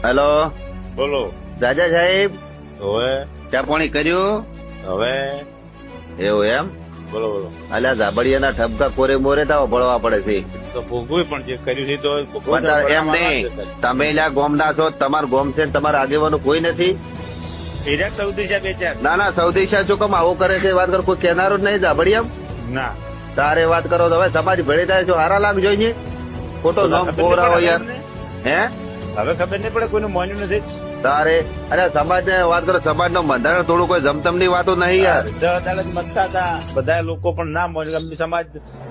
Hello, બોલો. રાજા સાહેબ, હવે ચા પાણી કર્યું? હવે એવું એમ? બોલો બોલો. અલ્યા ધાબડિયાના ઠપકા કોરે મોરે તાવ ભળવા પડે છે. તો ભોગવું પણ જે કર્યું છે તો ભોગવવું પણ તો એમ નહીં, પડે. તમે લ્યા ગોમના છો, તમાર ગોમ છે ને તમારા આગેવાનું કોઈ નથી? ઈરાક સૌદી છે બે ચાર. ના ના, સૌદી શાહ શું કામ આવું કરે છે? વાત કરો, કોઈ કહેનારું જ નહીં ધાબડિયામ? ના તારે વાત કરો તો હવે સમાજ ભેળી થાય છો, હારા લાગ જોઈએ ખોટો નામ પોરાવો યાર. હે હવે ખબર નહીં પડે, કોઈનું માન્યું નથી. તારે અરે સમાજ ને વાત કરો, સમાજ નું બંધારણ થોડું કોઈ જમતમ ની વાતો નહીં યાર. જજ અદાલત મતતા હતા બધા લોકો, પણ ના માન્યું.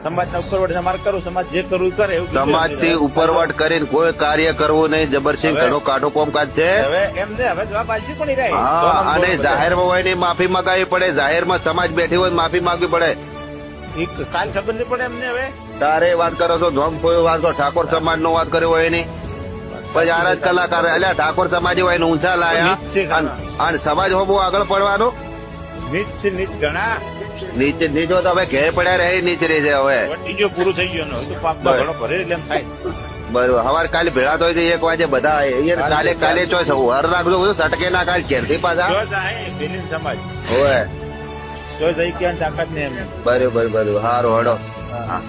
સમાજના ઉપરવટ અમારે કરવું, સમાજ જે કરવું એ કરે એવું કીધું. સમાજ થી ઉપરવટ કરીને કોઈ કાર્ય કરવું નહીં. જબરસિંહ હવે- ઘણો કાઢો કોમકાજ છે. હવે એમ ને હવે જવાબ આપશે પણ ઈ રહે. હા, અને જાહેરમાં હોય ને માફી માંગાવી પડે, જાહેરમાં સમાજ બેઠી હોય માફી માંગવી પડે. કાલ ખબર નહીં પડે એમને હવે. તારે વાત કરો છો ધોમ કોઈ વાત કરો, ઠાકોર સમાજ નો વાત કર્યો હોય નહીં, પછી આર જ કલાકાર એટલે ઠાકોર સમાજ હોય ને ઊંચા લાયા નીચ છે ઘણા. અને સમાજ હો બહુ આગળ પડવાનો. નીચ છે, નીચ ઘણા. નીચે નીચો તો હવે ઘેર પડ્યા રહે, નીચે રહી છે હવે. હવે ત્રીજો પૂરું થઈ ગયો ને, હવે તો પાપમાં ઘણો ભરે એટલે એમ થાય. બરોબર, હવાર કાલે ભેળા તો 1 વાગે બધા અહીંયા કાલે કાલે ચોઈસ હર રાખજો બધું સટકે ના કાલ ઘેરથી પાછા જો જાય બેલીન સમાજ હોય. જો જઈ ક્યાં તાકાત ને એમ. બરોબર બરોબર, હારું હડો. હા. હા.